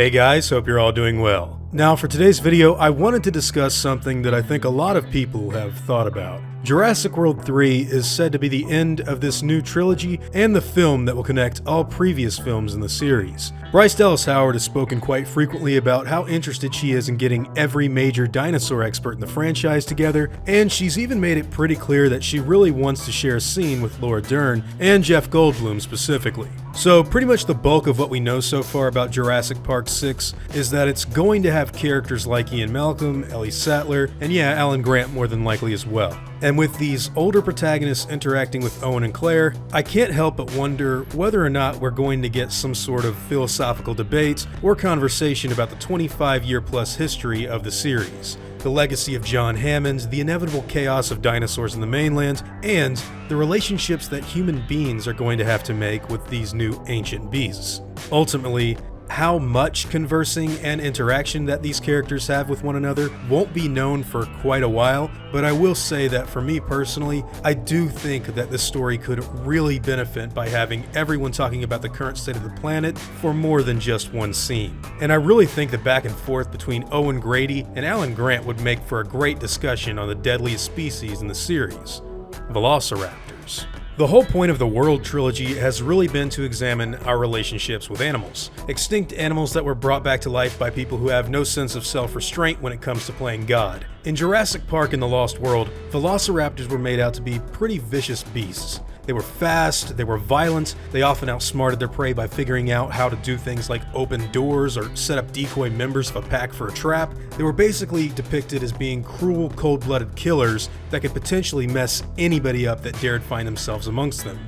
Hey guys, hope you're all doing well. Now for today's video, I wanted to discuss something that I think a lot of people have thought about. Jurassic World 3 is said to be the end of this new trilogy and the film that will connect all previous films in the series. Bryce Dallas Howard has spoken quite frequently about how interested she is in getting every major dinosaur expert in the franchise together, and she's even made it pretty clear that she really wants to share a scene with Laura Dern and Jeff Goldblum specifically. So pretty much the bulk of what we know so far about Jurassic Park 6 is that it's going to have characters like Ian Malcolm, Ellie Sattler, and yeah, Alan Grant more than likely as well. And with these older protagonists interacting with Owen and Claire, I can't help but wonder whether or not we're going to get some sort of philosophical debate or conversation about the 25-year-plus history of the series, the legacy of John Hammond, the inevitable chaos of dinosaurs in the mainland, and the relationships that human beings are going to have to make with these new ancient beasts. Ultimately, how much conversing and interaction that these characters have with one another won't be known for quite a while, but I will say that for me personally, I do think that this story could really benefit by having everyone talking about the current state of the planet for more than just one scene. And I really think the back and forth between Owen Grady and Alan Grant would make for a great discussion on the deadliest species in the series, Velociraptors. The whole point of the World trilogy has really been to examine our relationships with animals. Extinct animals that were brought back to life by people who have no sense of self-restraint when it comes to playing God. In Jurassic Park and the Lost World, Velociraptors were made out to be pretty vicious beasts. They were fast, they were violent, they often outsmarted their prey by figuring out how to do things like open doors or set up decoy members of a pack for a trap. They were basically depicted as being cruel, cold-blooded killers that could potentially mess anybody up that dared find themselves amongst them.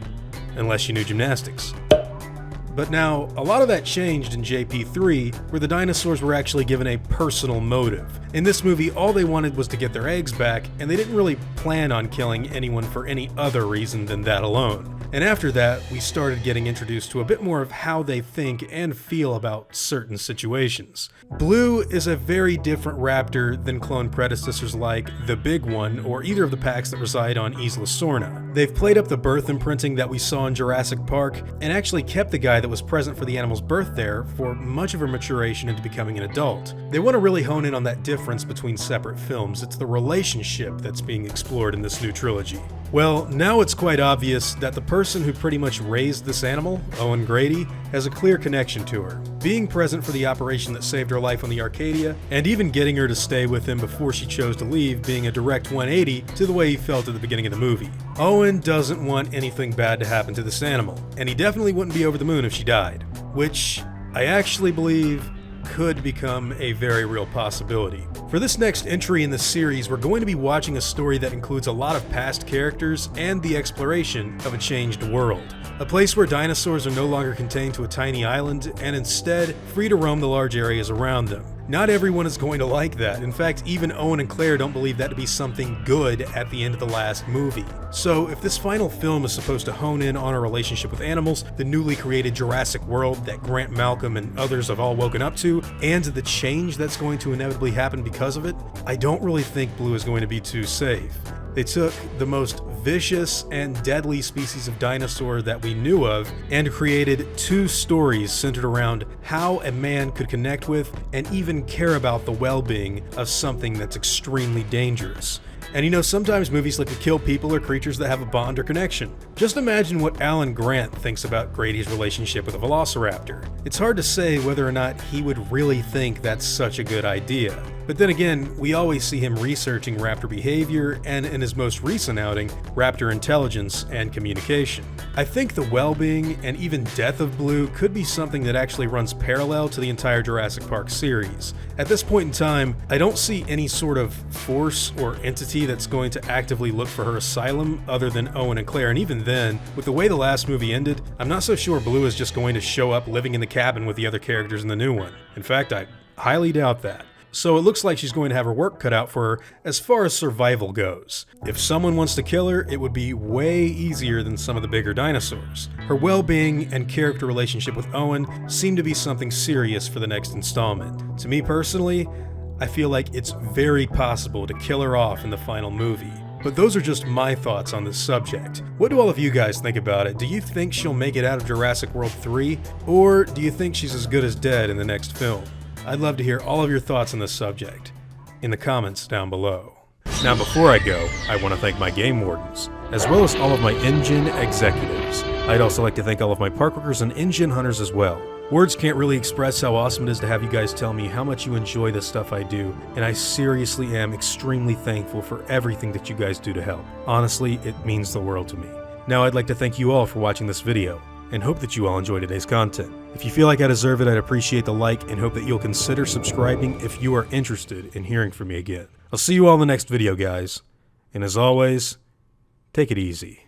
Unless you knew gymnastics. But now, a lot of that changed in JP3, where the dinosaurs were actually given a personal motive. In this movie, all they wanted was to get their eggs back, and they didn't really plan on killing anyone for any other reason than that alone. And after that, we started getting introduced to a bit more of how they think and feel about certain situations. Blue is a very different raptor than clone predecessors like the Big One or either of the packs that reside on Isla Sorna. They've played up the birth imprinting that we saw in Jurassic Park and actually kept the guy that was present for the animal's birth there for much of her maturation into becoming an adult. They want to really hone in on that difference between separate films. It's the relationship that's being explored in this new trilogy. Well, now it's quite obvious that the person who pretty much raised this animal, Owen Grady, has a clear connection to her. Being present for the operation that saved her life on the Arcadia, and even getting her to stay with him before she chose to leave being a direct 180 to the way he felt at the beginning of the movie. Owen doesn't want anything bad to happen to this animal, and he definitely wouldn't be over the moon if she died, which I actually believe could become a very real possibility. For this next entry in the series, we're going to be watching a story that includes a lot of past characters and the exploration of a changed world. A place where dinosaurs are no longer contained to a tiny island and instead free to roam the large areas around them. Not everyone is going to like that. In fact, even Owen and Claire don't believe that to be something good at the end of the last movie. So if this final film is supposed to hone in on our relationship with animals, the newly created Jurassic World that Grant Malcolm and others have all woken up to, and the change that's going to inevitably happen because of it, I don't really think Blue is going to be too safe. They took the most vicious and deadly species of dinosaur that we knew of and created two stories centered around how a man could connect with and even care about the well-being of something that's extremely dangerous. And you know, sometimes movies like to kill people or creatures that have a bond or connection. Just imagine what Alan Grant thinks about Grady's relationship with a velociraptor. It's hard to say whether or not he would really think that's such a good idea. But then again, we always see him researching raptor behavior and in his most recent outing, raptor intelligence and communication. I think the well-being and even death of Blue could be something that actually runs parallel to the entire Jurassic Park series. At this point in time, I don't see any sort of force or entity that's going to actively look for her asylum other than Owen and Claire, and even then, with the way the last movie ended, I'm not so sure Blue is just going to show up living in the cabin with the other characters in the new one. In fact, I highly doubt that. So it looks like she's going to have her work cut out for her as far as survival goes. If someone wants to kill her, it would be way easier than some of the bigger dinosaurs. Her well-being and character relationship with Owen seem to be something serious for the next installment. To me personally, I feel like it's very possible to kill her off in the final movie. But those are just my thoughts on this subject. What do all of you guys think about it? Do you think she'll make it out of Jurassic World 3? Or do you think she's as good as dead in the next film? I'd love to hear all of your thoughts on this subject in the comments down below. Now before I go, I want to thank my game wardens, as well as all of my InGen executives. I'd also like to thank all of my park workers and InGen hunters as well. Words can't really express how awesome it is to have you guys tell me how much you enjoy the stuff I do, and I seriously am extremely thankful for everything that you guys do to help. Honestly, it means the world to me. Now I'd like to thank you all for watching this video, and hope that you all enjoy today's content. If you feel like I deserve it, I'd appreciate the like and hope that you'll consider subscribing if you are interested in hearing from me again. I'll see you all in the next video, guys. And as always, take it easy.